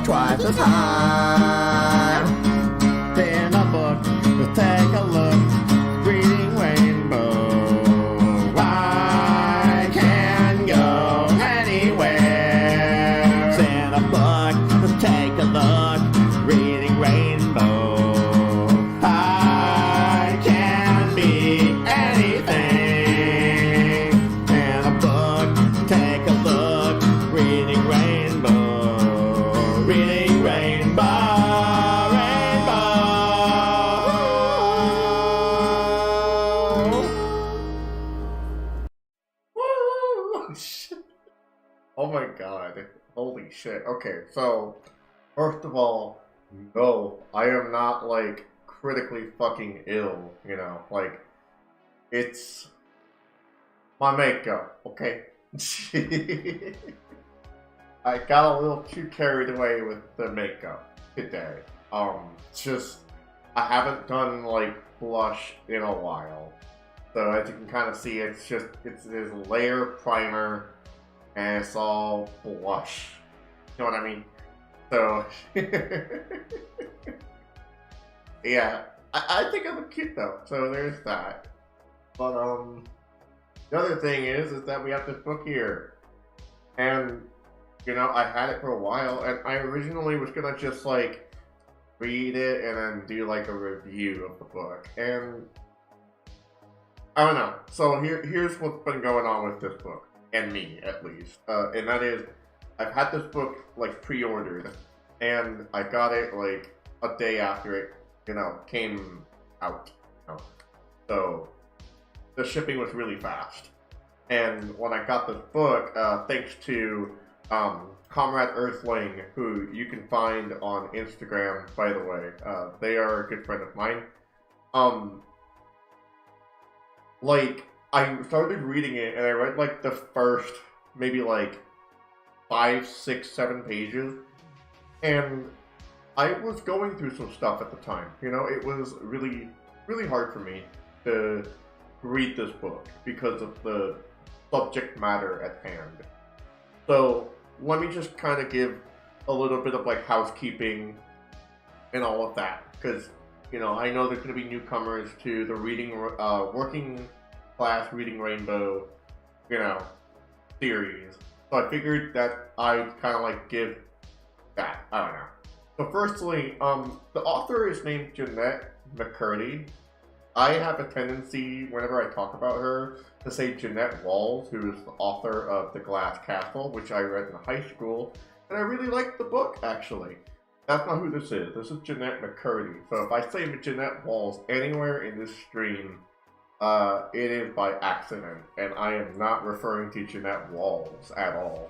twice as high. In a book, just take a look, reading rainbow. I can go anywhere. In a book, just take a look, reading rainbow. I can be anything. In a book, take a look, reading rainbow. Reading rainbow, rainbow. Woo! Oh my god. Holy shit. Okay, so, first of all, no, I am not, like, critically fucking ill, you know? Like, it's my makeup, okay? I got a little too carried away with the makeup today. Just, I haven't done, like, blush in a while. So as you can kind of see, it's this layer primer, and it's all blush. You know what I mean? So, yeah, I think I look cute though, so there's that. But, the other thing is that we have this book here. And, you know, I had it for a while, and I originally was gonna just, like, read it and then do, like, a review of the book. And I don't know. So here's what's been going on with this book, and me, at least. And that is, I've had this book, like, pre-ordered, and I got it, like, a day after it, you know, came out. You know? So the shipping was really fast. And when I got this book, thanks to Comrade Earthling, who you can find on Instagram, by the way. They are a good friend of mine. Like, I started reading it, and I read, like, the first, maybe, like, 5, 6, 7 pages, and I was going through some stuff at the time. You know, it was really, really hard for me to read this book because of the subject matter at hand. So, let me just kind of give a little bit of, like, housekeeping and all of that, because, you know, I know there's going to be newcomers to the working class Reading Rainbow, you know, series. So I figured that I'd kind of, like, give that. I don't know. So firstly, the author is named Jeanette McCurdy. I have a tendency, whenever I talk about her, to say Jeanette Walls, who is the author of The Glass Castle, which I read in high school, and I really liked the book, actually. That's not who this is. This is Jeanette McCurdy. So if I say Jeanette Walls anywhere in this stream, it is by accident, and I am not referring to Jeanette Walls at all.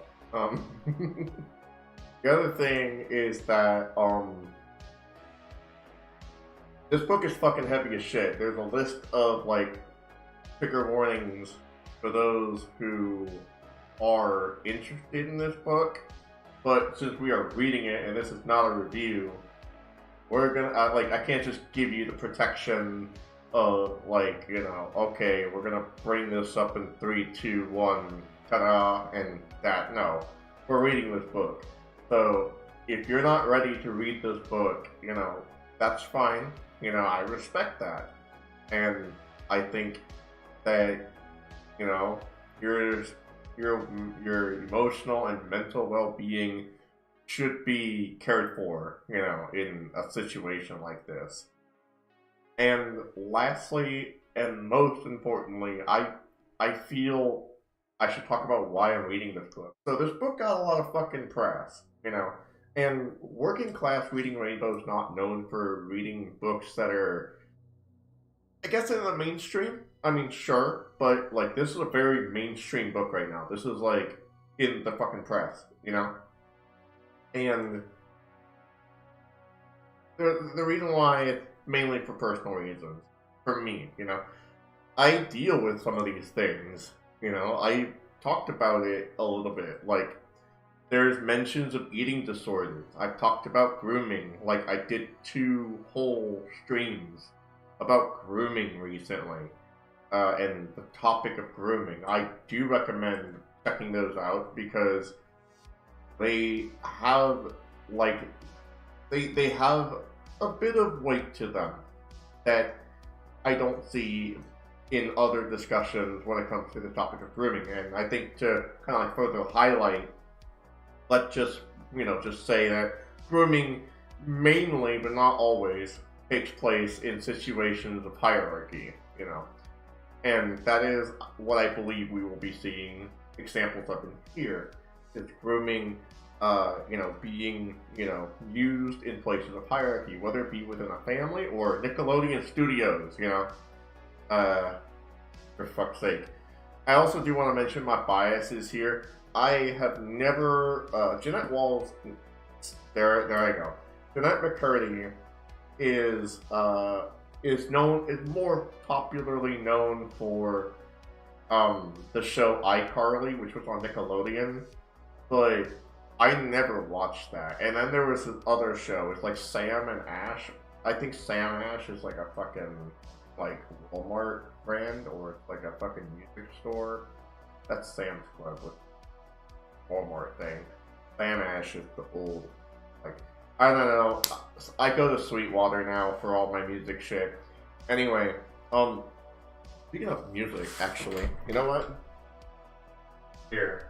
The other thing is that, this book is fucking heavy as shit. There's a list of, like, trigger warnings for those who are interested in this book. But since we are reading it and this is not a review, we're gonna I can't just give you the protection of okay, we're gonna bring this up in 3, 2, 1, ta-da, and that. No, we're reading this book. So if you're not ready to read this book, that's fine. I respect that, and I think that your emotional and mental well-being should be cared for, in a situation like this. And lastly, and most importantly, I feel I should talk about why I'm reading this book. So this book got a lot of fucking press, and working class reading rainbow is not known for reading books that are, I guess, in the mainstream. I mean, sure, but this is a very mainstream book right now. This is in the fucking press, and the reason why it's mainly for personal reasons. For me, I deal with some of these things. I talked about it a little bit. There's mentions of eating disorders. I've talked about grooming. I did 2 whole streams about grooming recently. And the topic of grooming. I do recommend checking those out because they have they have a bit of weight to them that I don't see in other discussions when it comes to the topic of grooming. And I think to kind of further highlight, let's just say that grooming mainly, but not always, takes place in situations of hierarchy, And that is what I believe we will be seeing examples of in here. Is grooming, being, used in places of hierarchy, whether it be within a family or Nickelodeon Studios, for fuck's sake. I also do want to mention my biases here. I have never, Jeanette Walls, there I go. Jeanette McCurdy is more popularly known for the show iCarly, which was on Nickelodeon, but I never watched that. And then there was this other show, it's like Sam and Ash. I think Sam and Ash is a fucking Walmart brand, or it's a fucking music store. That's Sam's Club with Walmart thing. Sam Ash is the old I don't know. I go to Sweetwater now for all my music shit. Anyway, speaking of music, actually, you know what? Here.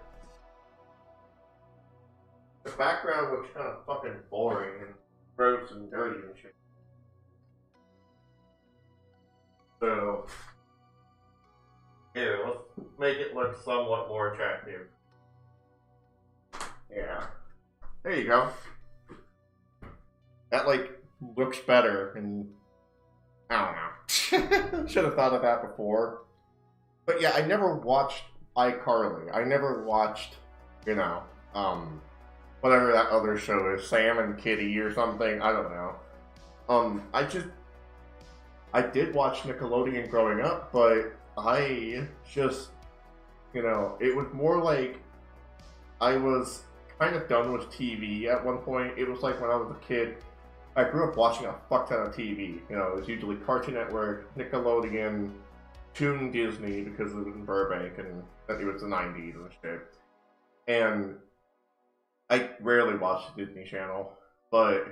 The background looks kind of fucking boring and gross and dirty and shit. So, here, let's make it look somewhat more attractive. Yeah. There you go. That, looks better, and I don't know. Should have thought of that before. But yeah, I never watched iCarly. I never watched, whatever that other show is, Sam and Kitty or something. I don't know. I did watch Nickelodeon growing up, but I just, it was more I was kind of done with TV at one point. It was when I was a kid, I grew up watching a fuck ton of TV. It was usually Cartoon Network, Nickelodeon, Toon Disney, because it was in Burbank, and it was the 90s and shit. And I rarely watched the Disney Channel, but,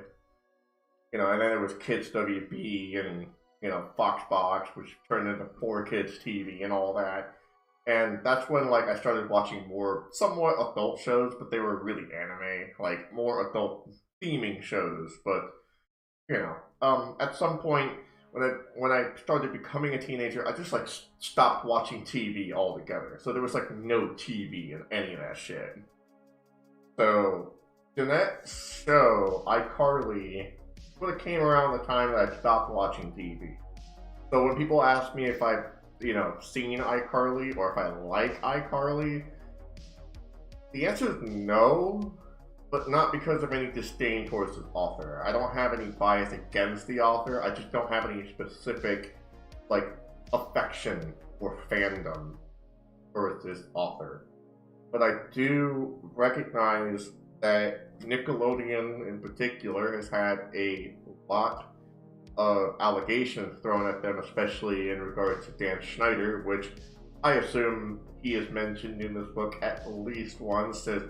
and then there was Kids WB and, Fox Box, which turned into 4Kids TV and all that. And that's when, I started watching more somewhat adult shows, but they were really anime, more adult theming shows, but, at some point, when I started becoming a teenager, I just, stopped watching TV altogether. So there was, no TV in any of that shit. So, Jeanette's show, iCarly, sort of came around the time that I stopped watching TV. So when people ask me if I've, seen iCarly, or if I like iCarly, the answer is no, but not because of any disdain towards the author. I don't have any bias against the author, I just don't have any specific, affection or fandom for this author. But I do recognize that Nickelodeon in particular has had a lot of allegations thrown at them, especially in regards to Dan Schneider, which I assume he is mentioned in this book at least once. There's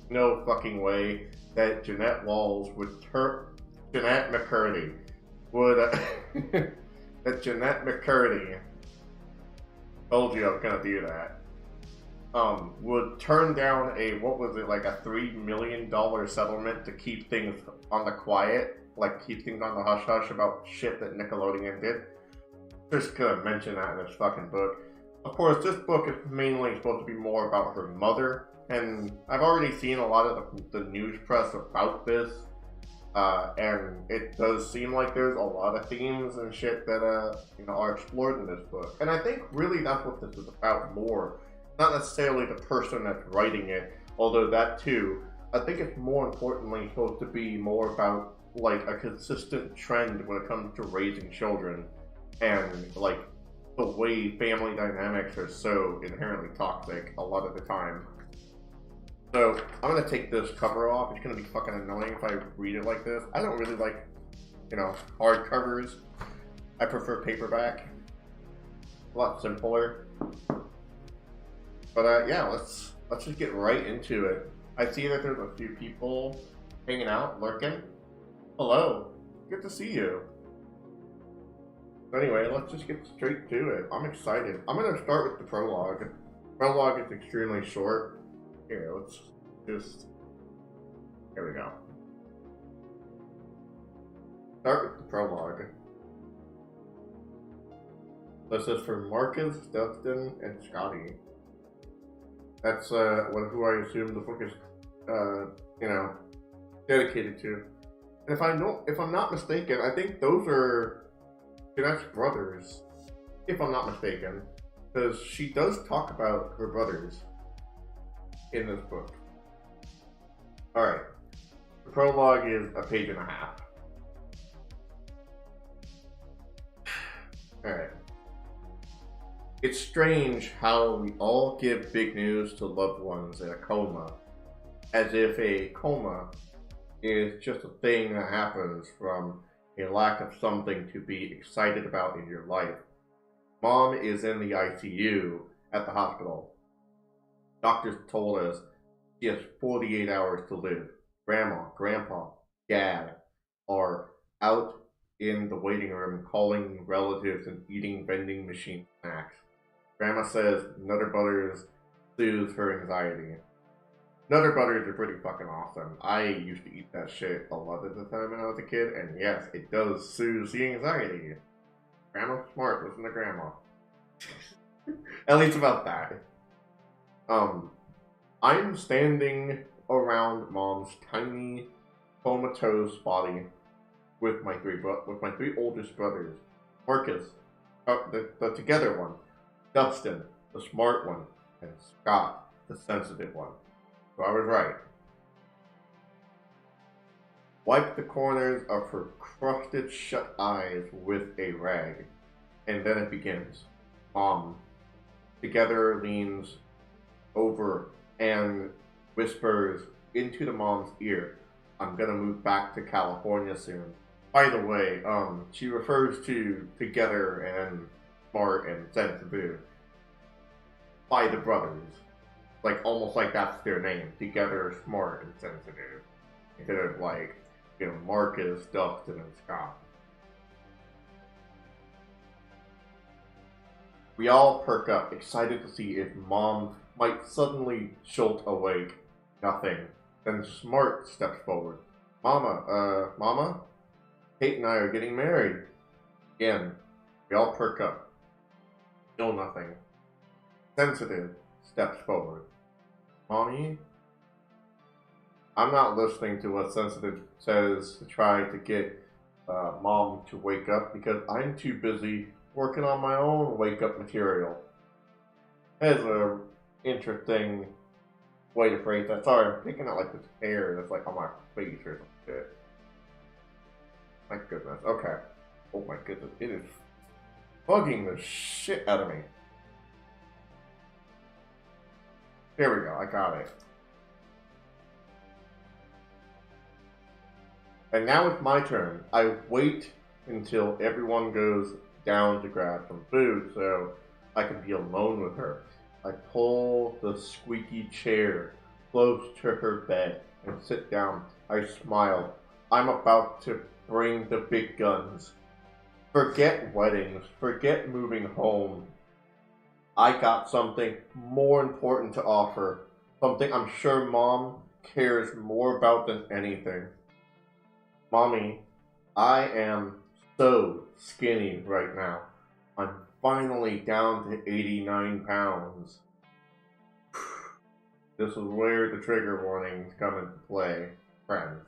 no fucking way that Jeanette Walls would Jeanette McCurdy would that Jeanette McCurdy told you I was gonna do that. Would turn down like a $3 million settlement to keep things on the quiet, like keep things on the hush hush about shit that Nickelodeon did. Just gonna mention that in this fucking book. Of course, this book is mainly supposed to be more about her mother, and I've already seen a lot of the news press about this, and it does seem like there's a lot of themes and shit that are explored in this book. And I think really that's what this is about more. Not necessarily the person that's writing it, although that too. I think it's more importantly supposed to be more about like a consistent trend when it comes to raising children, and like the way family dynamics are so inherently toxic a lot of the time. So I'm gonna take this cover off. It's gonna be fucking annoying if I read it like this. I don't really like, hard covers. I prefer paperback. A lot simpler. But yeah, let's just get right into it. I see that there's a few people hanging out, lurking. Hello, good to see you. Anyway, let's just get straight to it. I'm excited. I'm gonna start with the prologue. Prologue is extremely short. Here, let's just... Here we go. Start with the prologue. This is for Marcus, Dustin, and Scotty. That's who I assume the book is, dedicated to. And if I'm not mistaken, I think those are Jeanette's brothers. If I'm not mistaken, because she does talk about her brothers in this book. All right, the prologue is a page and a half. All right. It's strange how we all give big news to loved ones in a coma, as if a coma is just a thing that happens from a lack of something to be excited about in your life. Mom is in the ICU at the hospital. Doctors told us she has 48 hours to live. Grandma, Grandpa, Dad are out in the waiting room calling relatives and eating vending machine snacks. Grandma says Nutter Butters soothes her anxiety. Nutter Butters are pretty fucking awesome. I used to eat that shit a lot of the time when I was a kid, and yes, it does soothe the anxiety. Grandma's smart, listen to Grandma. At least about that. I'm standing around Mom's tiny, comatose body with my three oldest brothers. Marcus, the together one. Dustin, the smart one, and Scott, the sensitive one. So I was right. Wipe the corners of her crusted shut eyes with a rag, and then it begins. Mom, together, leans over and whispers into the mom's ear, I'm gonna move back to California soon. By the way, she refers to Together and Smart and Sensitive by the brothers. Like, almost like that's their name. Together, Smart, and Sensitive. Instead of like, Marcus, Dustin, and Scott. We all perk up, excited to see if Mom might suddenly jolt awake. Nothing. Then Smart steps forward. Mama? Kate and I are getting married. Again, we all perk up. Still nothing. Sensitive steps forward. Mommy? I'm not listening to what Sensitive says to try to get Mom to wake up because I'm too busy working on my own wake-up material. That's an interesting way to phrase that. Sorry, I'm picking out like this hair that's like on my face or some shit. My goodness. Okay. Oh my goodness. It is bugging the shit out of me. There we go. I got it. And now it's my turn. I wait until everyone goes down to grab some food so I can be alone with her. I pull the squeaky chair close to her bed and sit down. I smile. I'm about to bring the big guns. Forget weddings. Forget moving home. I got something more important to offer. Something I'm sure Mom cares more about than anything. Mommy, I am so skinny right now. I'm finally down to 89 pounds. This is where the trigger warnings come into play, friends.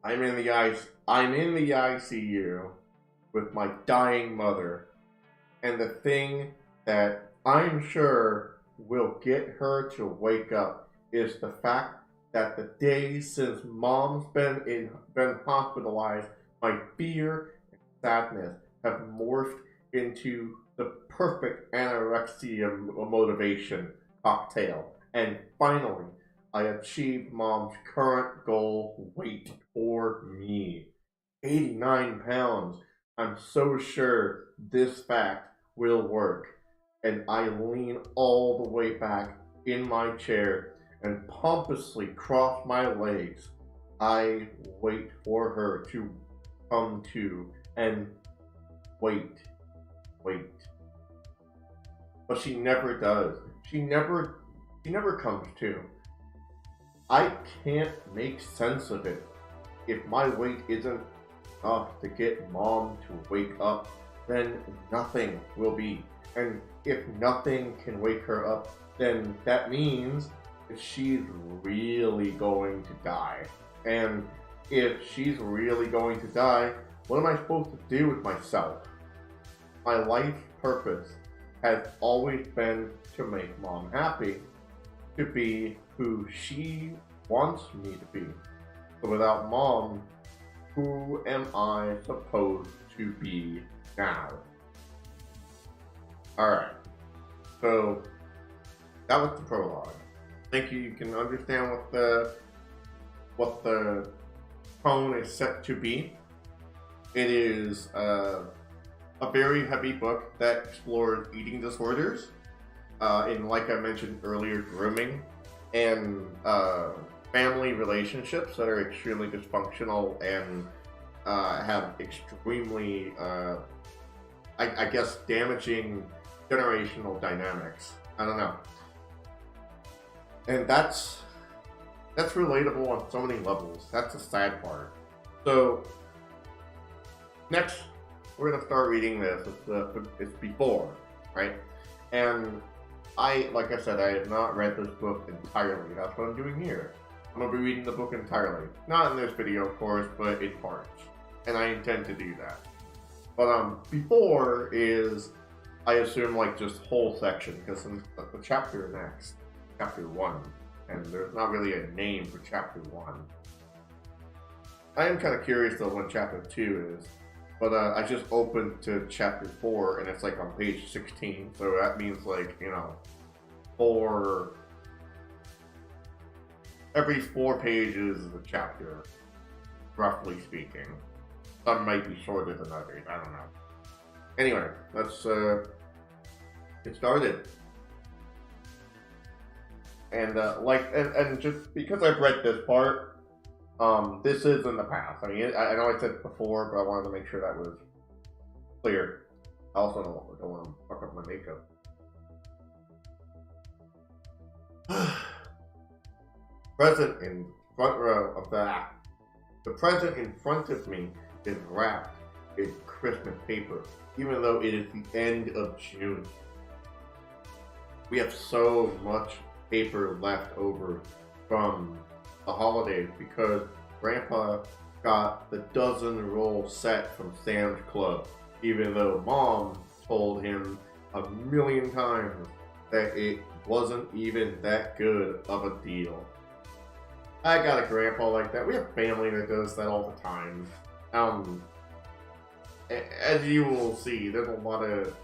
I'm in the ICU with my dying mother, and the thing that I'm sure will get her to wake up is the fact that the days since Mom's been hospitalized, my fear and sadness have morphed into the perfect anorexia motivation cocktail. And finally, I achieved Mom's current goal weight for me. 89 pounds. I'm so sure this fact will work. And I lean all the way back in my chair and pompously cross my legs. I wait for her to come to and wait. But she never does. She never comes to. I can't make sense of it. If my weight isn't enough to get Mom to wake up, then nothing will be. And if nothing can wake her up, then that means that she's really going to die. And if she's really going to die, what am I supposed to do with myself? My life purpose has always been to make Mom happy, to be who she wants me to be. So without Mom, who am I supposed to be now? Alright, so that was the prologue. I think you can understand what the tone is set to be. It is a very heavy book that explores eating disorders, in, like I mentioned earlier, grooming, and family relationships that are extremely dysfunctional and have extremely, I guess, damaging generational dynamics. I don't know. And that's relatable on so many levels. That's the sad part. So, next, we're going to start reading this. It's before, right? And like I said, I have not read this book entirely. That's what I'm doing here. I'm going to be reading the book entirely. Not in this video, of course, but in parts. And I intend to do that. But before is, I assume, like, just whole section, because the chapter next, chapter 1, and there's not really a name for chapter 1. I am kind of curious, though, when chapter 2 is. But I just opened to chapter 4, and it's like on page 16, so that means, like, you know, every 4 pages is a chapter, roughly speaking. Some might be shorter than others, I don't know. Anyway, let's get started. And and just because I've read this part, this is in the past. I mean, I know I said it before, but I wanted to make sure that was clear. I also don't want to fuck up my makeup. Present in front row of that. The present in front of me is wrapped in Christmas paper, even though it is the end of June. We have so much paper left over from the holidays because Grandpa got the dozen roll set from Sam's Club, even though Mom told him a million times that it wasn't even that good of a deal. I got a grandpa like that. We have family that does that all the time. As you will see, there's a lot of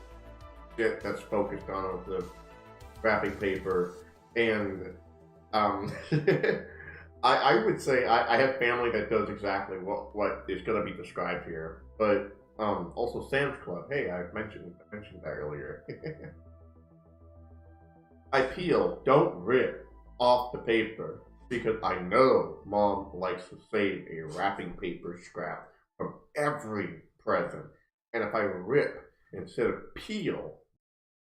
shit that's focused on the wrapping paper, and I would say I have family that does exactly what is going to be described here, but also Sam's Club. Hey, I mentioned that earlier. I peel, don't rip off the paper because I know Mom likes to save a wrapping paper scrap from every present, and if I rip instead of peel,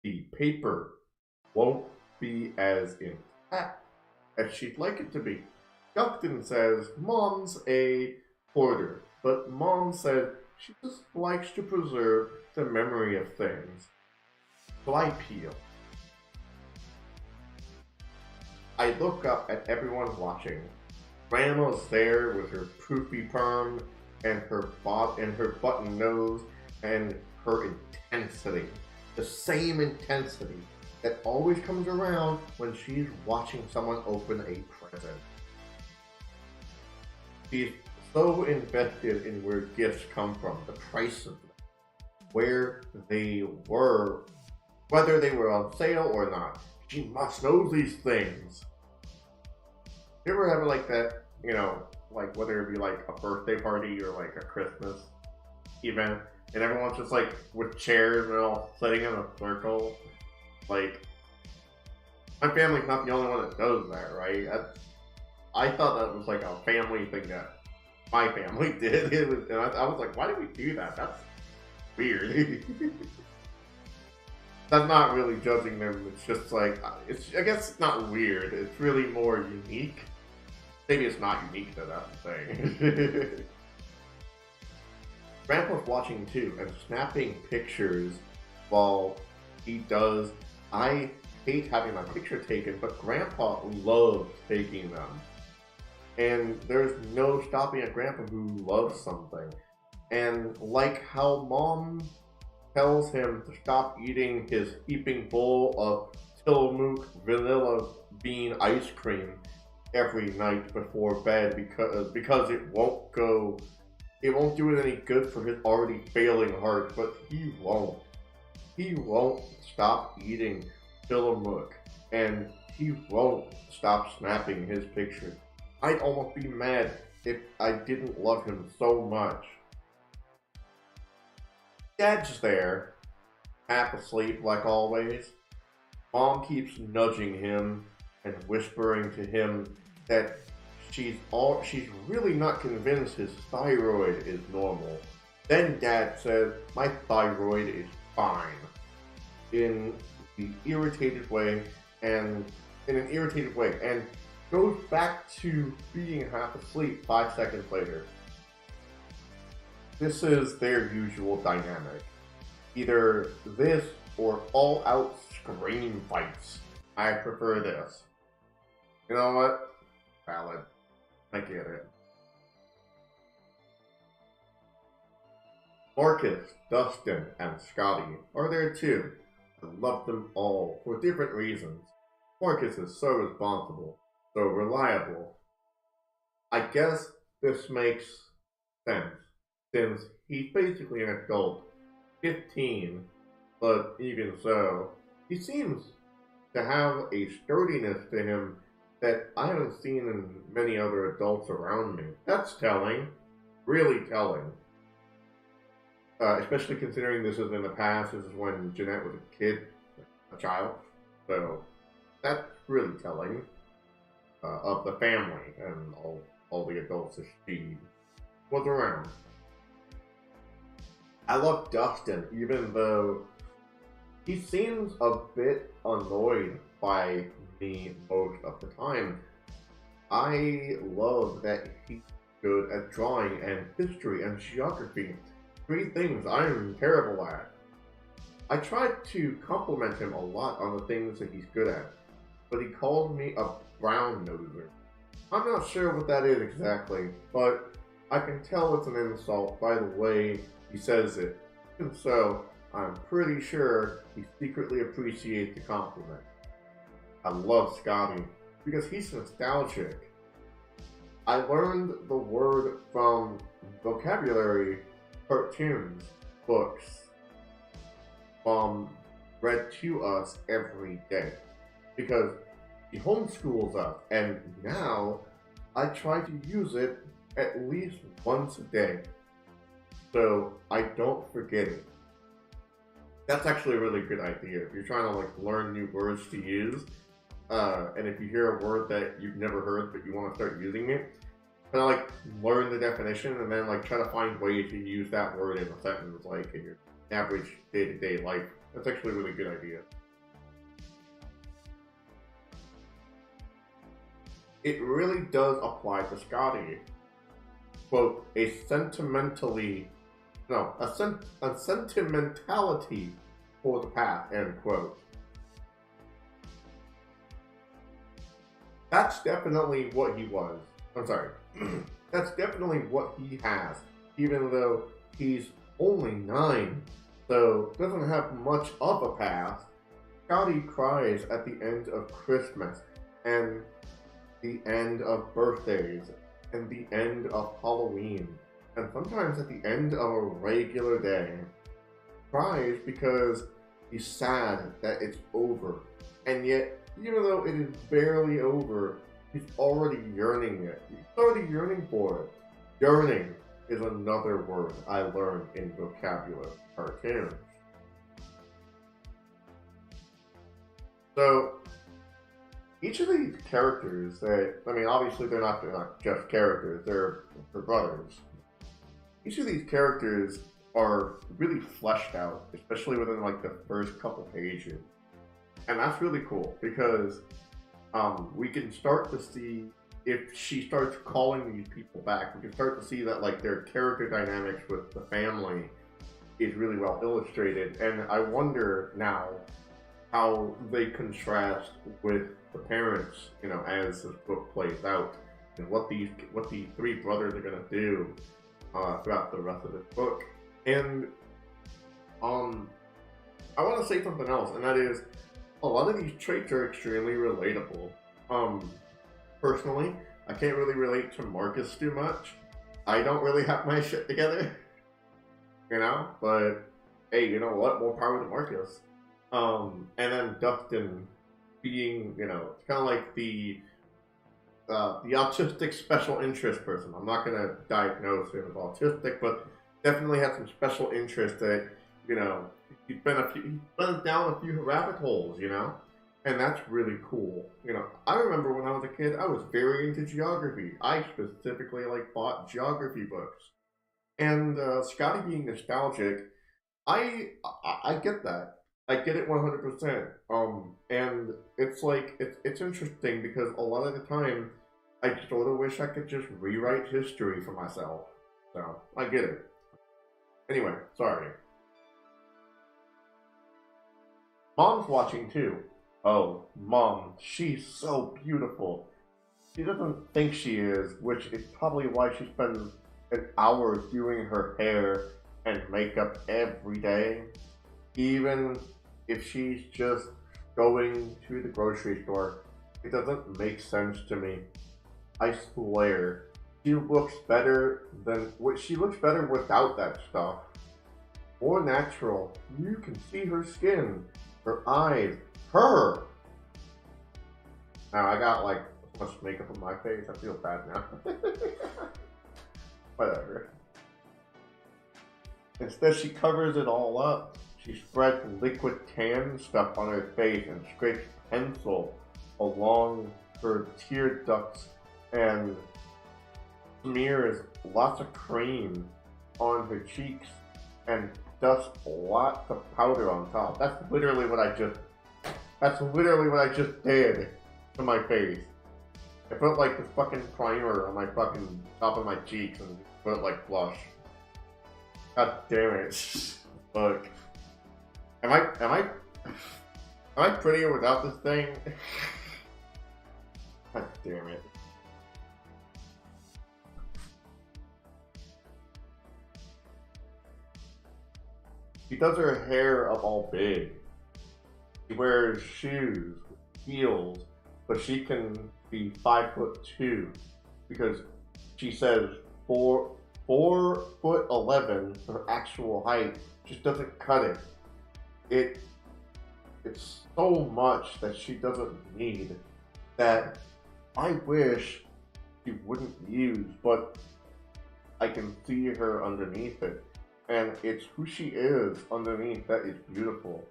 the paper won't be as intact as she'd like it to be. Justin says Mom's a hoarder, but Mom said she just likes to preserve the memory of things. So I peel. I look up at everyone watching. Grandma's there with her poofy perm and her button nose and her intensity. The same intensity that always comes around when she's watching someone open a present. She's so invested in where gifts come from, the price of them, where they were, whether they were on sale or not. She must know these things. You ever have like that, like whether it be like a birthday party or like a Christmas event, and everyone's just like with chairs and all sitting in a circle? Like, my family's not the only one that does that, right? I thought that was like a family thing that my family did. I was like, why do we do that? That's weird. That's not really judging them. It's just like, I guess it's not weird. It's really more unique. Maybe it's not unique though, that's the thing. Grandpa's watching too and snapping pictures while he does. I hate having my picture taken, but Grandpa loves taking them. And there's no stopping a Grandpa who loves something. And like how Mom tells him to stop eating his heaping bowl of Tillamook vanilla bean ice cream every night before bed because it won't do it any good for his already failing heart, but he won't stop eating Tillamook, and he won't stop snapping his pictures. I'd almost be mad if I didn't love him so much. Dad's there, half asleep like always. Mom keeps nudging him and whispering to him that she's really not convinced his thyroid is normal. Then Dad says, my thyroid is fine. In an irritated way, and goes back to being half asleep 5 seconds later. This is their usual dynamic. Either this or all-out scream fights. I prefer this. You know what? Valid. I get it. Marcus, Dustin, and Scotty are there too. I love them all for different reasons. Marcus is so responsible, so reliable. I guess this makes sense, since he's basically an adult, 15, but even so, he seems to have a sturdiness to him that I haven't seen in many other adults around me. That's telling, really telling. Especially considering this is in the past, this is when Jeanette was a kid, a child, so that's really telling of the family and all the adults that she was around. I love Dustin, even though he seems a bit annoyed by me most of the time. I love that he's good at drawing and history and geography. 3 things I'm terrible at. I try to compliment him a lot on the things that he's good at, but he called me a brown noser. I'm not sure what that is exactly, but I can tell it's an insult by the way he says it. And so, I'm pretty sure he secretly appreciates the compliment. I love Scotty because he's nostalgic. I learned the word from vocabulary cartoons, books. Mom read to us every day because she homeschools us, and now I try to use it at least once a day, so I don't forget it. That's actually a really good idea. If you're trying to like learn new words to use, and if you hear a word that you've never heard but you want to start using it, kind of like learn the definition and then like try to find ways to use that word in a sentence, like in your average day-to-day life. That's actually a really good idea. It really does apply to Scotty. Quote, a sentimentality for the past, end quote. That's definitely what he was. I'm sorry. That's definitely what he has, even though he's only 9, so doesn't have much of a past. Scotty cries at the end of Christmas, and the end of birthdays, and the end of Halloween, and sometimes at the end of a regular day. Cries because he's sad that it's over, and yet, even though it is barely over, he's already yearning it. He's already yearning for it. Yearning is another word I learned in vocabulary cartoons. So, each of these characters obviously they're not just characters, they're brothers. Each of these characters are really fleshed out, especially within like the first couple pages. And that's really cool because we can start to see if she starts calling these people back, we can start to see that like their character dynamics with the family is really well illustrated. And I wonder now how they contrast with the parents, as this book plays out, and what these 3 brothers are gonna do throughout the rest of this book. And I want to say something else, and that is a lot of these traits are extremely relatable. Personally, I can't really relate to Marcus too much. I don't really have my shit together, but hey, you know what? More power to Marcus. And then Dustin being, it's kind of like the autistic special interest person. I'm not going to diagnose him as autistic, but definitely has some special interest that, he's been down a few rabbit holes, and that's really cool. I remember when I was a kid, I was very into geography. I specifically bought geography books, and Scotty being nostalgic, I get that. I get it 100%. And it's it's interesting because a lot of the time, I sort of wish I could just rewrite history for myself. So, I get it. Anyway, sorry. Mom's watching too. Oh, Mom, she's so beautiful. She doesn't think she is, which is probably why she spends an hour doing her hair and makeup every day. Even if she's just going to the grocery store, it doesn't make sense to me. I swear, she looks better without that stuff. More natural. You can see her skin, her eyes, her. Now I got so much makeup on my face. I feel bad now. Whatever. Instead, she covers it all up. She spreads liquid tan stuff on her face and scrapes pencil along her tear ducts and smears lots of cream on her cheeks and dusts lots of powder on top. That's literally what I just did to my face. I put the fucking primer on my fucking top of my cheeks and put it blush. God damn it. Look. Am I prettier without this thing? God damn it. She does her hair up all big. She wears shoes, heels, but she can be 5'2" because she says 4'11", her actual height, just doesn't cut it. It's so much that she doesn't need that I wish she wouldn't use, but I can see her underneath it. And it's who she is underneath that is beautiful.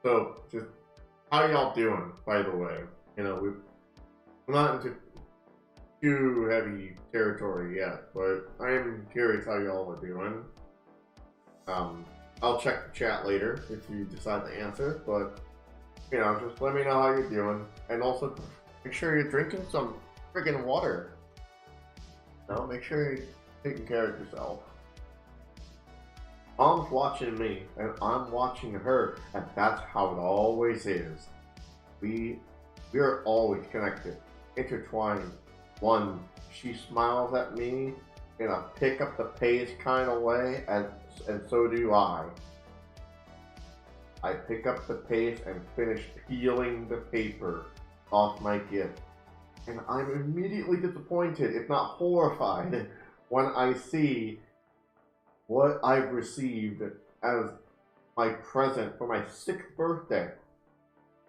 So, just how y'all doing, by the way? You know, we're not into too heavy territory yet, but I am curious how y'all are doing. I'll check the chat later if you decide to answer, but you know, just let me know how you're doing, and also make sure you're drinking some friggin' water. You know, make sure you're taking care of yourself. Mom's watching me, and I'm watching her, and that's how it always is. We're always connected, intertwined. One, she smiles at me in a pick up the pace kind of way, and so do I. I pick up the pace and finish peeling the paper off my gift. And I'm immediately disappointed, if not horrified, when I see what I've received as my present for my 6th birthday.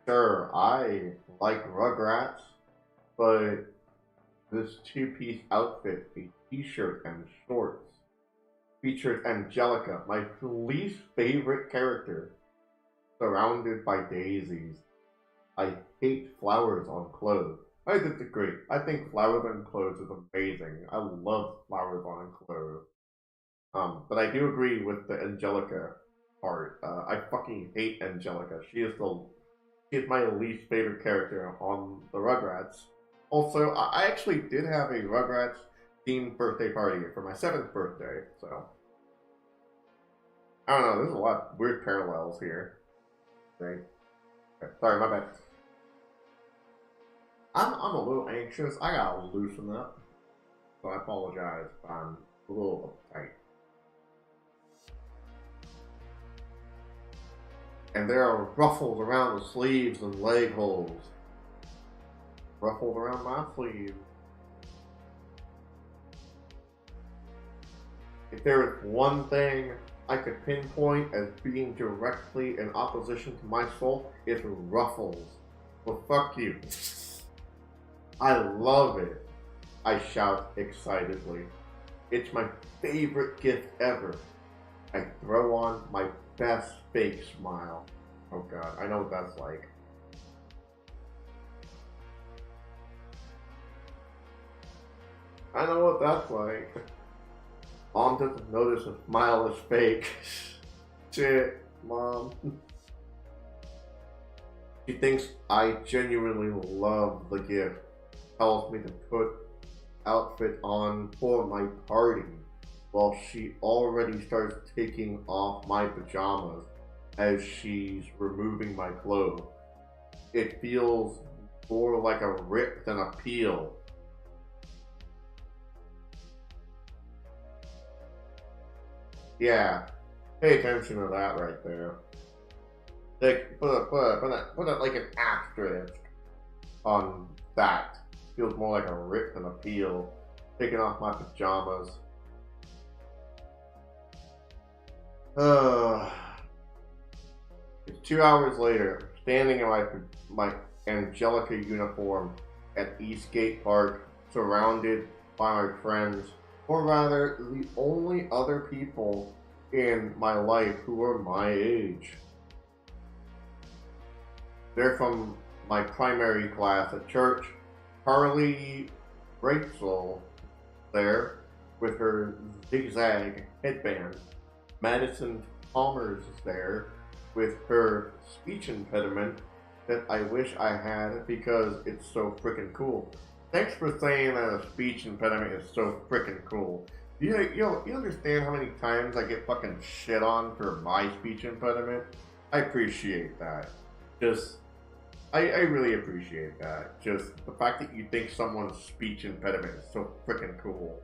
Sure, I like Rugrats, but this 2-piece outfit, a t-shirt and shorts, features Angelica, my least favorite character, surrounded by daisies. I hate flowers on clothes. I disagree. I think flowers on clothes is amazing. I love flowers on clothes. But I do agree with the Angelica part. I fucking hate Angelica. She is my least favorite character on the Rugrats. Also, I actually did have a Rugrats themed birthday party for my 7th birthday, so I don't know, there's a lot of weird parallels here. Right? Okay, sorry, my bad. I'm a little anxious. I gotta loosen up, so I apologize if I'm a little uptight. And there are ruffles around the sleeves and leg holes. Ruffles around my sleeves. If there is one thing I could pinpoint as being directly in opposition to my soul, it's ruffles. Well, fuck you. I love it. I shout excitedly. It's my favorite gift ever. I throw on my best fake smile. Oh god, I know what that's like. I know what that's like. Mom doesn't notice a smile is fake. Shit, Mom. She thinks I genuinely love the gift. Tells me to put outfit on for my party, while she already starts taking off my pajamas as she's removing my clothes. It feels more like a rip than a peel. Yeah, pay attention to that right there. Like, put like an asterisk on that. Feels more like a rip than a peel. Taking off my pajamas. It's 2 hours later, standing in my Angelica uniform at Eastgate Park, surrounded by my friends, or rather, the only other people in my life who are my age. They're from my primary class at church. Carly Rachel there with her zigzag headband. Madison Palmer's there with her speech impediment that I wish I had because it's so freaking cool. Thanks for saying that a speech impediment is so freaking cool. You understand how many times I get fucking shit on for my speech impediment? I appreciate that. I really appreciate that. Just the fact that you think someone's speech impediment is so freaking cool.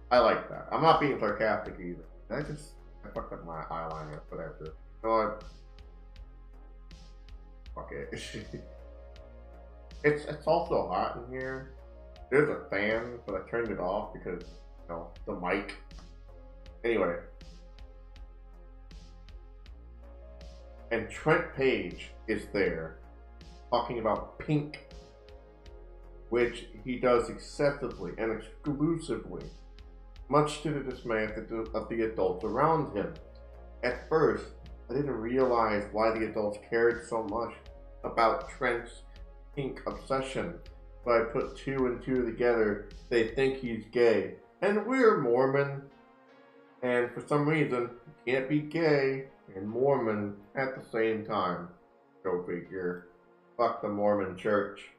I like that. I'm not being sarcastic either. I fucked up my eyeliner, whatever. You know what? Fuck it. It's also hot in here. There's a fan, but I turned it off because, the mic. Anyway. And Trent Page is there talking about pink, which he does excessively and exclusively, much to the dismay of the adults around him. At first, I didn't realize why the adults cared so much about Trent's pink obsession, but I put two and two together. They think he's gay, and we're Mormon, and for some reason, you can't be gay and Mormon at the same time. Go figure. Fuck the Mormon church.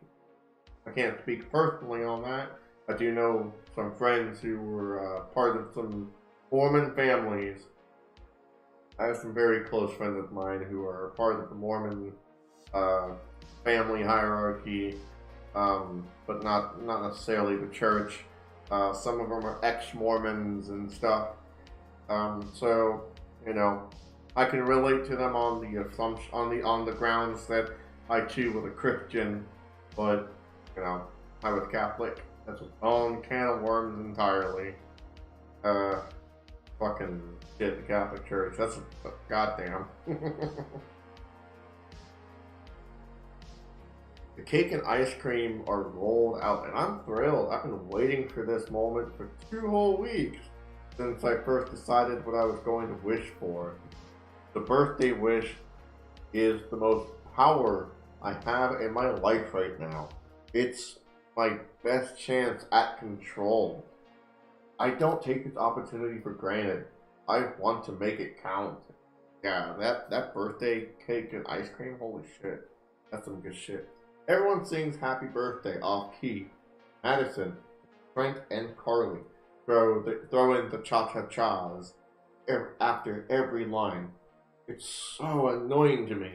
I can't speak personally on that. I do know some friends who were part of some Mormon families. I have some very close friends of mine who are part of the Mormon family hierarchy, but not necessarily the church. Some of them are ex-Mormons and stuff. So, you know, I can relate to them on the assumption, on the grounds that I too was a Christian, but you know, I was Catholic. That's its own can of worms entirely. Fucking shit, the Catholic Church. That's goddamn. The cake and ice cream are rolled out, and I'm thrilled. I've been waiting for this moment for 2 whole weeks since I first decided what I was going to wish for. The birthday wish is the most power I have in my life right now. It's my best chance at control. I don't take this opportunity for granted. I want to make it count. Yeah, that birthday cake and ice cream, holy shit. That's some good shit. Everyone sings happy birthday off key. Madison, Frank, and Carly throw in the cha-cha-chas after every line. It's so annoying to me.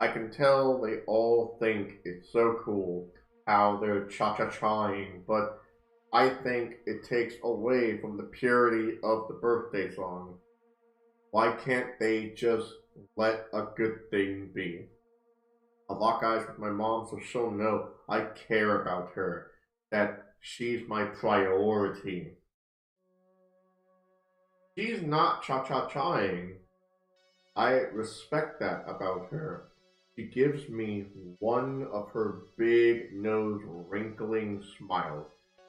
I can tell they all think it's so cool how they're cha-cha-chaing, but I think it takes away from the purity of the birthday song. Why can't they just let a good thing be? I lock eyes with my mom so she'll know I care about her, that she's my priority. She's not cha-cha-chaing. I respect that about her. She gives me one of her big nose wrinkling smiles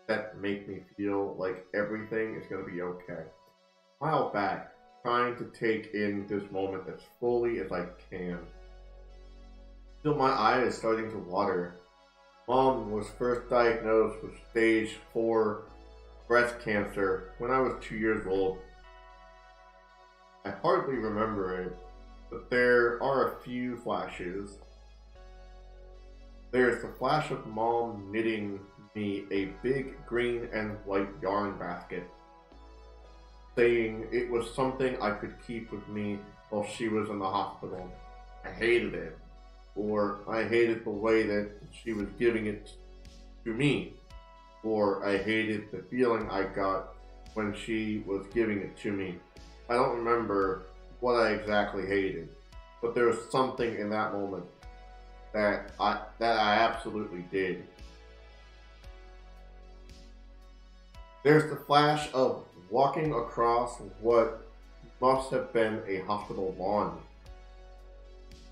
that make me feel like everything is going to be okay. A while back, trying to take in this moment as fully as I can. Still, my eye is starting to water. Mom was first diagnosed with stage 4 breast cancer when I was 2 years old. I hardly remember it, but there are a few flashes. There's the flash of Mom knitting me a big green and white yarn basket, saying it was something I could keep with me while she was in the hospital. I hated it, or I hated the way that she was giving it to me, or I hated the feeling I got when she was giving it to me. I don't remember what I exactly hated, but there was something in that moment that I absolutely did. There's the flash of walking across what must have been a hospital lawn.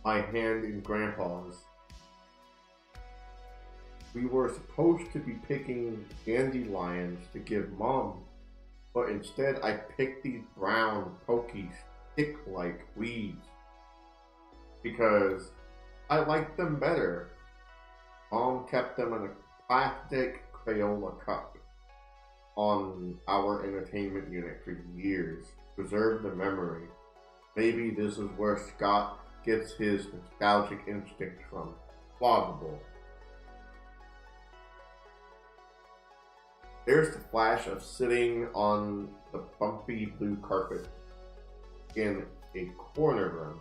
My hand in Grandpa's. We were supposed to be picking dandelions to give Mom, but instead I picked these brown, pokey, stick-like weeds because I liked them better. Mom kept them in a plastic Crayola cup on our entertainment unit for years. Preserve the memory. Maybe this is where Scott gets his nostalgic instinct from. Plausible. There's the flash of sitting on the bumpy blue carpet in a corner room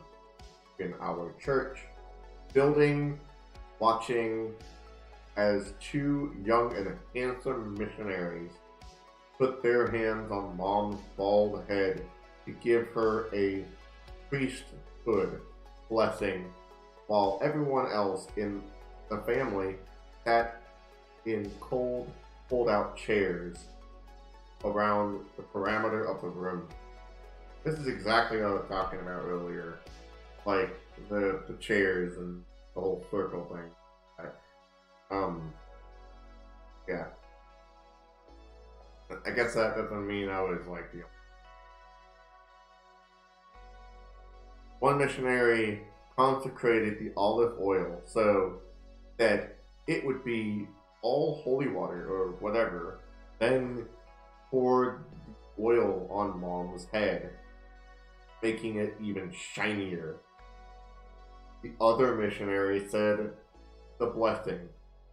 in our church building, watching as 2 young and handsome missionaries put their hands on Mom's bald head to give her a priesthood blessing, while everyone else in the family sat in cold, pulled-out chairs. around the parameter of the room. This is exactly what I was talking about earlier. Like the chairs and the whole circle thing. Yeah. I guess that doesn't mean I was like the one missionary consecrated the olive oil so that it would be all holy water or whatever, then poured the oil on Mom's head, making it even shinier. The other missionary said the blessing,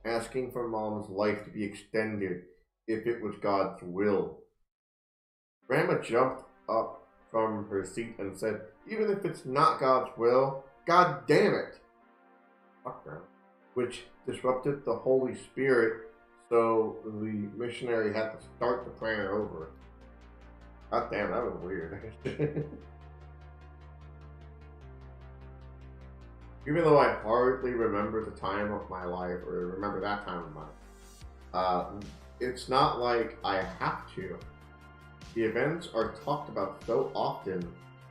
asking for Mom's life to be extended if it was God's will. Grandma jumped up from her seat and said, even if it's not God's will, God damn it! Fuck her. Which disrupted the Holy Spirit, so the missionary had to start the prayer over. God damn, that was weird. Even though I hardly remember the time of my life, or remember that time of my life, it's not like I have to. The events are talked about so often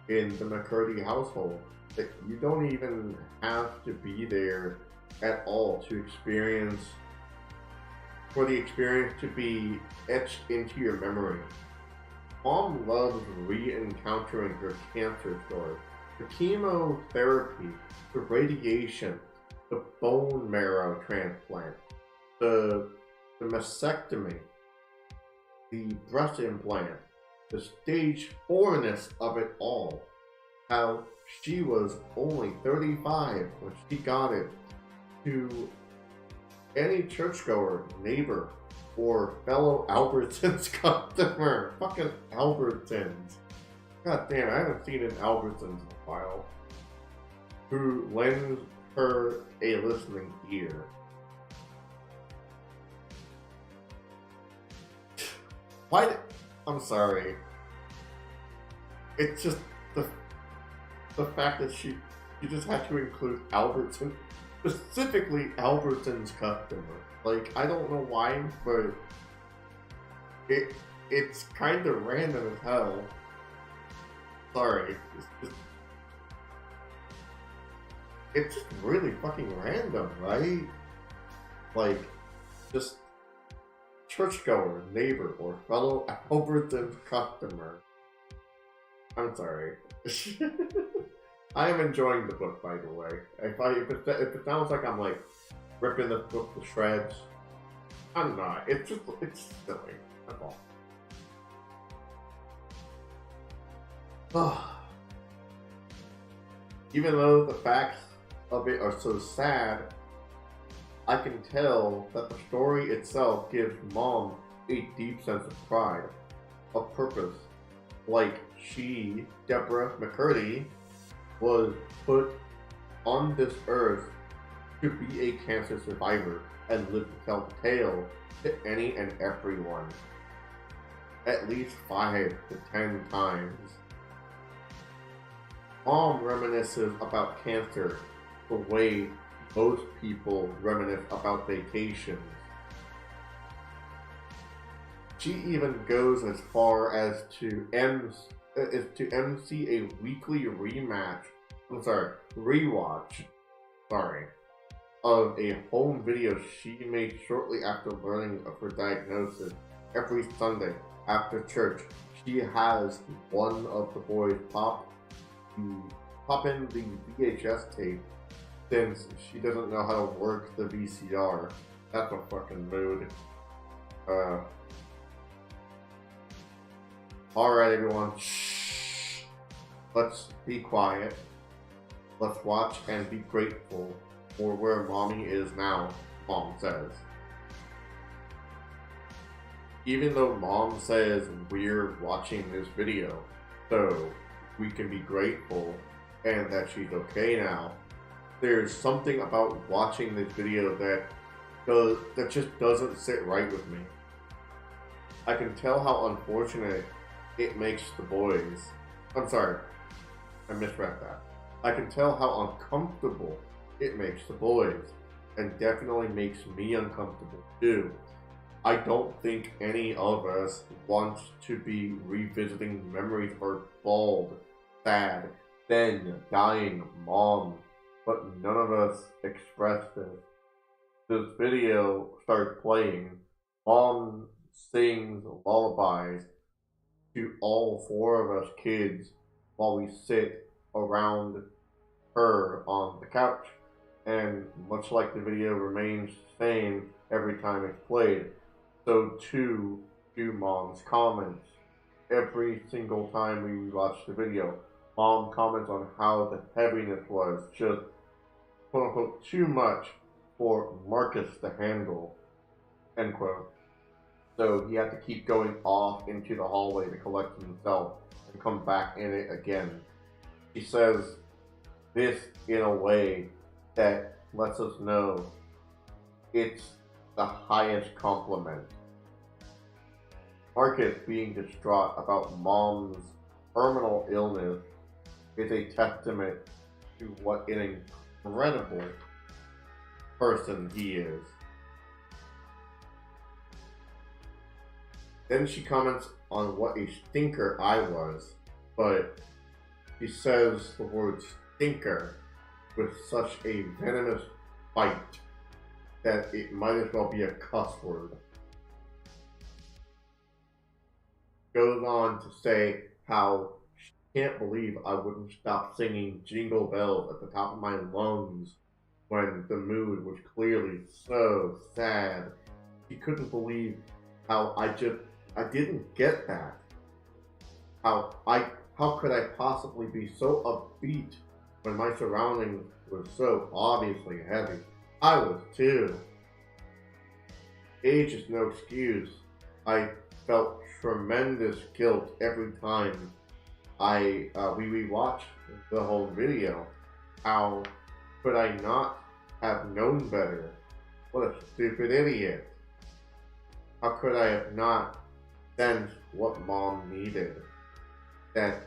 in the McCurdy household that you don't even have to be there at all to experience, for the experience to be etched into your memory. Mom loves re-encountering her cancer story, the chemotherapy, the radiation, the bone marrow transplant, the mastectomy, the breast implant, the stage 4-ness of it all. How she was only 35 when she got it. To any churchgoer, neighbor, or fellow Albertsons customer. Fucking Albertsons. God damn, I haven't seen an Albertsons in a while. Who lends her a listening ear. I'm sorry. It's just the fact that she just had to include Albertsons. Specifically Albertsons customer. Like, I don't know why, but it's kind of random as hell. Sorry. It's just really fucking random, right? Like, just churchgoer, neighbor, or fellow Albertsons customer. I'm sorry. I am enjoying the book, by the way. If it sounds like I'm like ripping the book to shreds, I'm not. It's silly. That's all. Even though the facts of it are so sad, I can tell that the story itself gives Mom a deep sense of pride, of purpose. Like she, Deborah McCurdy, was put on this earth to be a cancer survivor and live to tell the tale to any and everyone. At least 5 to 10 times. Mom reminisces about cancer the way most people reminisce about vacations. She even goes as far as to MC a weekly rewatch of a home video she made shortly after learning of her diagnosis. Every Sunday after church, she has one of the boys pop in the VHS tape, since she doesn't know how to work the VCR. That's a fucking mood. Alright everyone, shh. Let's be quiet. Let's watch and be grateful for where Mommy is now, Mom says. Even though Mom says we're watching this video, so we can be grateful and that she's okay now, there's something about watching this video that just doesn't sit right with me. I can tell how unfortunate it makes the boys. I'm sorry, I misread that. I can tell how uncomfortable it makes the boys, and definitely makes me uncomfortable too. I don't think any of us wants to be revisiting memories of our bald, sad, then dying mom, but none of us expressed this. This video starts playing. Mom sings lullabies to all four of us kids while we sit around her on the couch. And much like the video remains the same every time it's played, so too do Mom's comments. Every single time we watch the video, Mom comments on how the heaviness was just quote unquote too much for Marcus to handle, end quote. So he had to keep going off into the hallway to collect himself and come back in it again. He says this in a way that lets us know it's the highest compliment. Marcus being distraught about Mom's terminal illness is a testament to what an incredible person he is. Then she comments on what a stinker I was, but she says the word stinker with such a venomous bite that it might as well be a cuss word. Goes on to say how she can't believe I wouldn't stop singing Jingle Bells at the top of my lungs when the mood was clearly so sad. She couldn't believe how I didn't get that. How could I possibly be so upbeat when my surroundings were so obviously heavy? I was too. Age is no excuse. I felt tremendous guilt every time we rewatched the whole video. How could I not have known better? What a stupid idiot. How could I have not sensed what Mom needed? That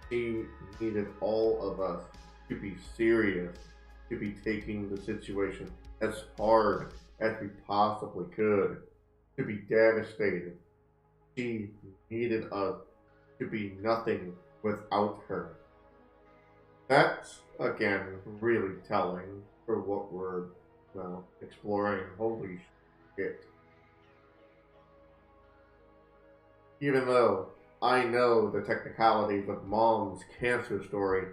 she needed all of us to be serious, to be taking the situation as hard as we possibly could, to be devastated. She needed us to be nothing without her. That's, again, really telling for what we're exploring. Holy shit. Even though I know the technicalities of Mom's cancer story,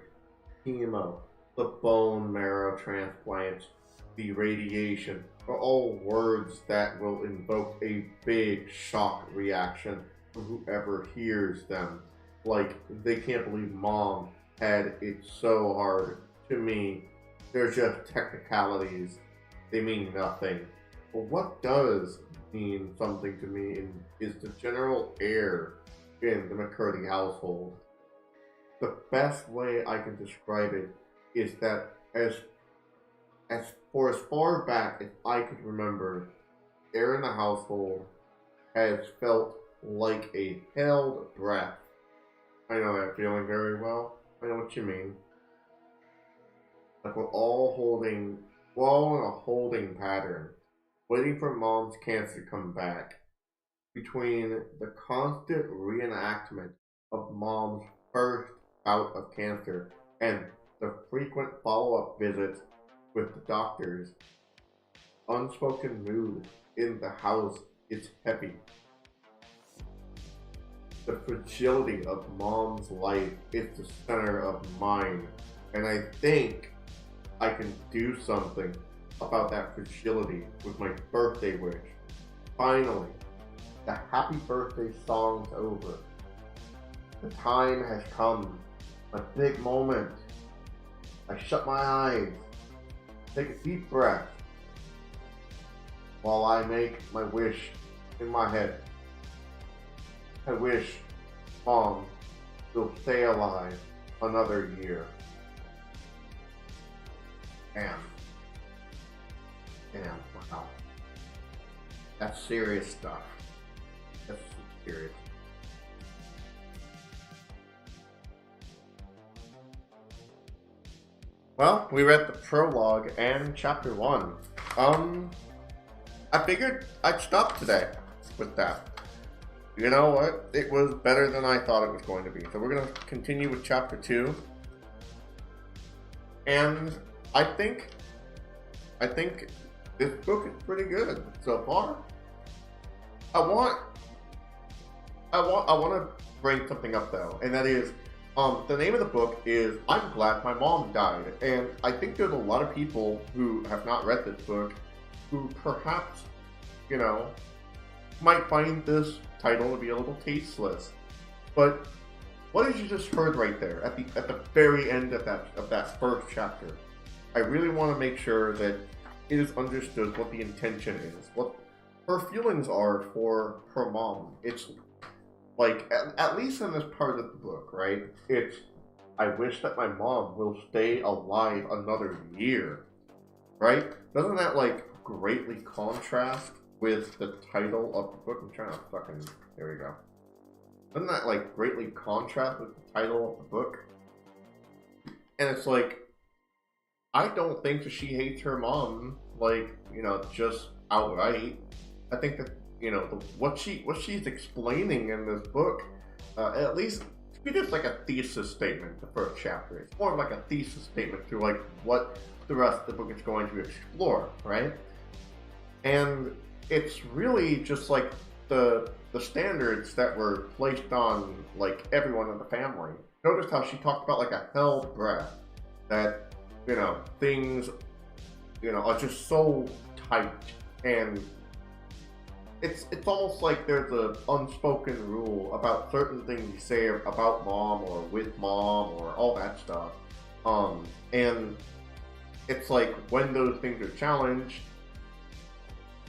chemo, the bone marrow transplants, the radiation, are all words that will invoke a big shock reaction from whoever hears them. Like, they can't believe Mom had it so hard. To me, they're just technicalities. They mean nothing. But what does mean something to me is the general air in the McCurdy household. The best way I can describe it is that as far back as I could remember, air in the household has felt like a held breath. I know that feeling very well. I know what you mean. Like we're all in a holding pattern, waiting for Mom's cancer to come back. Between the constant reenactment of Mom's first bout of cancer and the frequent follow-up visits with the doctors, unspoken mood in the house is heavy. The fragility of Mom's life is the center of mine, and I think I can do something about that fragility with my birthday wish. Finally, the happy birthday song's over. The time has come. A big moment. I shut my eyes, take a deep breath, while I make my wish in my head. I wish Mom will stay alive another year. Damn, wow. That's serious stuff. That's serious. Well, we read the prologue and chapter 1. I figured I'd stop today. with that. You know what? It was better than I thought it was going to be. So we're going to continue with chapter 2. And I think this book is pretty good so far. I want to bring something up though, and that is, the name of the book is I'm Glad My Mom Died. And I think there's a lot of people who have not read this book who perhaps, might find this title to be a little tasteless. But what did you just heard right there at the very end of that first chapter? I really want to make sure that it is understood what the intention is, what her feelings are for her mom. It's like, at least in this part of the book, right? It's, I wish that my mom will stay alive another year, right? Doesn't that like greatly contrast with the title of the book? I'm trying to there we go. Doesn't that like greatly contrast with the title of the book? And it's like, I don't think that she hates her mom, like, just outright. I think that, what she's explaining in this book, at least, it's just like a thesis statement, the first chapter. It's more of like a thesis statement to like what the rest of the book is going to explore, right? And it's really just like the standards that were placed on like everyone in the family. Notice how she talked about like a hell breath, that things are just so tight, and it's almost like there's an unspoken rule about certain things you say about mom or with mom or all that stuff. And it's like when those things are challenged,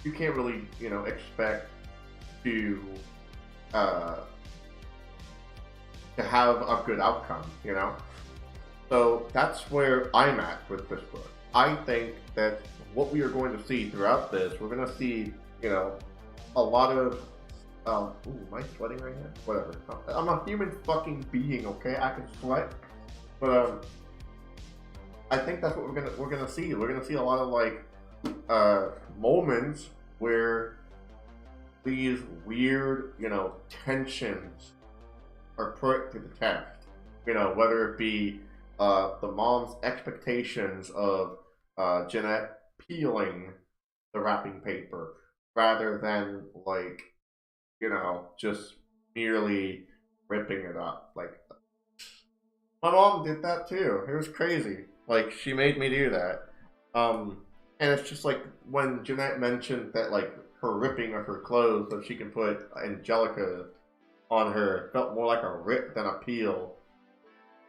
you can't really, expect to have a good outcome, So that's where I'm at with this book. I think that what we are going to see throughout this, we're going to see, a lot of, ooh, am I sweating right now? Whatever. I'm a human fucking being, okay? I can sweat. But, I think that's what we're gonna see. We're gonna see a lot of like moments where these weird, tensions are put to the test. Whether it be the mom's expectations of Jeanette peeling the wrapping paper rather than like, just merely ripping it up. Like, my mom did that too. It was crazy. Like, she made me do that. And it's just like when Jeanette mentioned that like her ripping of her clothes so she can put Angelica on her felt more like a rip than a peel.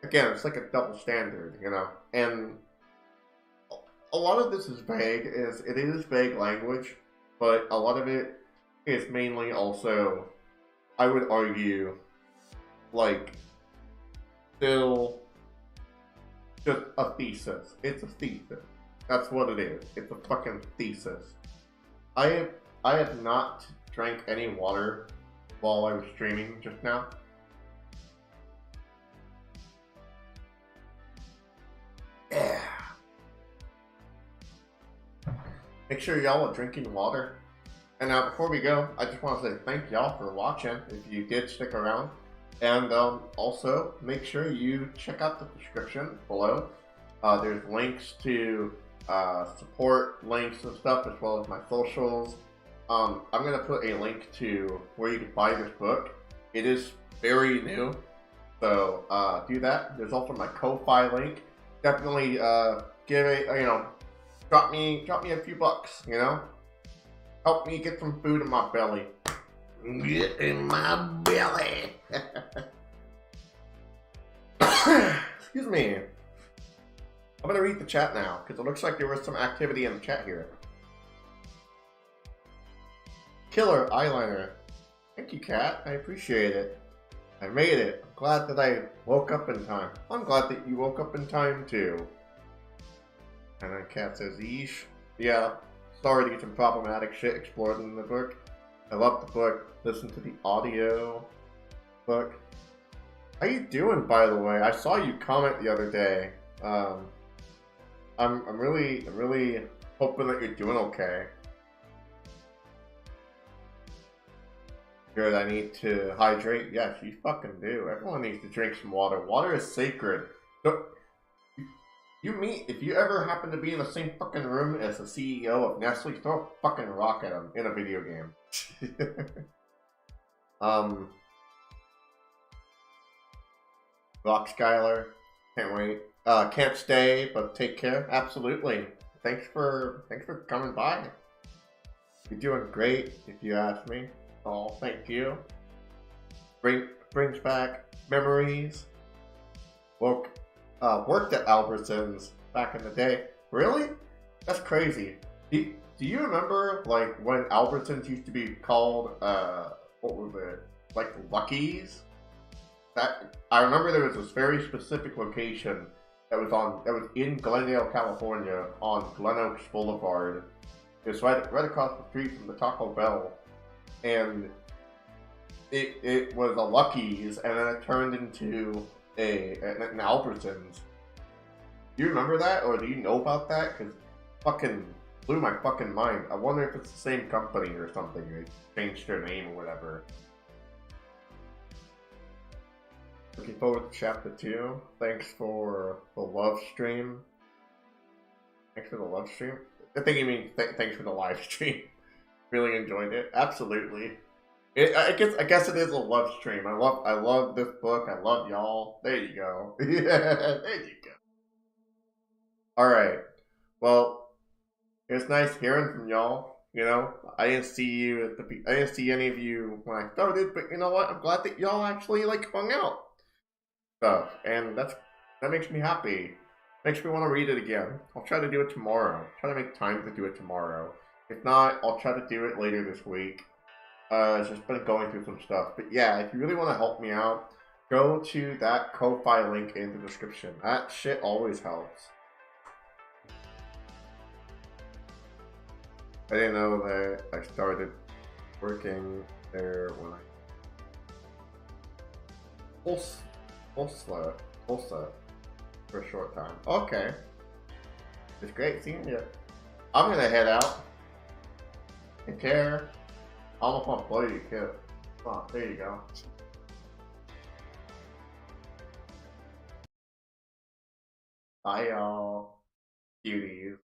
Again, it's like a double standard, And a lot of this is vague. It is vague language, but a lot of it is mainly also, I would argue, like, still just a thesis. It's a thesis. That's what it is. It's a fucking thesis. I have not drank any water while I was streaming just now. Yeah. Make sure y'all are drinking water. And now, before we go, I just want to say thank y'all for watching, if you did stick around. And also, make sure you check out the description below. There's links to support links and stuff, as well as my socials. I'm going to put a link to where you can buy this book. It is very new, so do that. There's also my Ko-Fi link. Definitely give it, drop me a few bucks, Help me get some food in my belly. Get in my belly. Excuse me. I'm gonna read the chat now, because it looks like there was some activity in the chat here. Killer eyeliner. Thank you, Kat. I appreciate it. I made it. I'm glad that I woke up in time. I'm glad that you woke up in time, too. And then Kat says, yeesh. Yeah, sorry to get some problematic shit explored in the book. I love the book. Listen to the audio book. How you doing, by the way? I saw you comment the other day. I'm really hoping that you're doing okay. Good, I need to hydrate. Yes, you fucking do. Everyone needs to drink some water. Water is sacred. So, if you ever happen to be in the same fucking room as the CEO of Nestle, throw a fucking rock at him in a video game. Rock Skylar. Can't wait. Can't stay, but take care. Absolutely. Thanks for coming by. You're doing great, if you ask me. Oh, thank you. Brings back memories. Worked at Albertsons back in the day. Really? That's crazy. Do you remember like when Albertsons used to be called what was it? Like Lucky's? That I remember there was this very specific location that was in Glendale, California, on Glen Oaks Boulevard. It was right across the street from the Taco Bell, and it was a Lucky's, and then it turned into an Albertsons. Do you remember that, or do you know about that? Because fucking blew my fucking mind. I wonder if it's the same company or something. They changed their name or whatever. Looking forward to chapter 2. Thanks for the love stream. Thanks for the love stream. I think you mean thanks for the live stream. Really enjoyed it. Absolutely. I guess it is a love stream. I love this book. I love y'all. There you go. Yeah, there you go. All right. Well, it was nice hearing from y'all. You know, I didn't see any of you when I started, but you know what? I'm glad that y'all actually like hung out. Stuff, and that makes me happy. Makes me want to read it again. I'll try to do it tomorrow. Try to make time to do it tomorrow. If not, I'll try to do it later this week. It's just been going through some stuff. But yeah, if you really want to help me out, go to that Ko-Fi link in the description. That shit always helps. I didn't know that I started working there when Tulsa for a short time. Okay. It's great seeing you. I'm gonna head out. Take care. I almost want to blow you a kiss. Come on, there you go. Bye y'all. Cuties.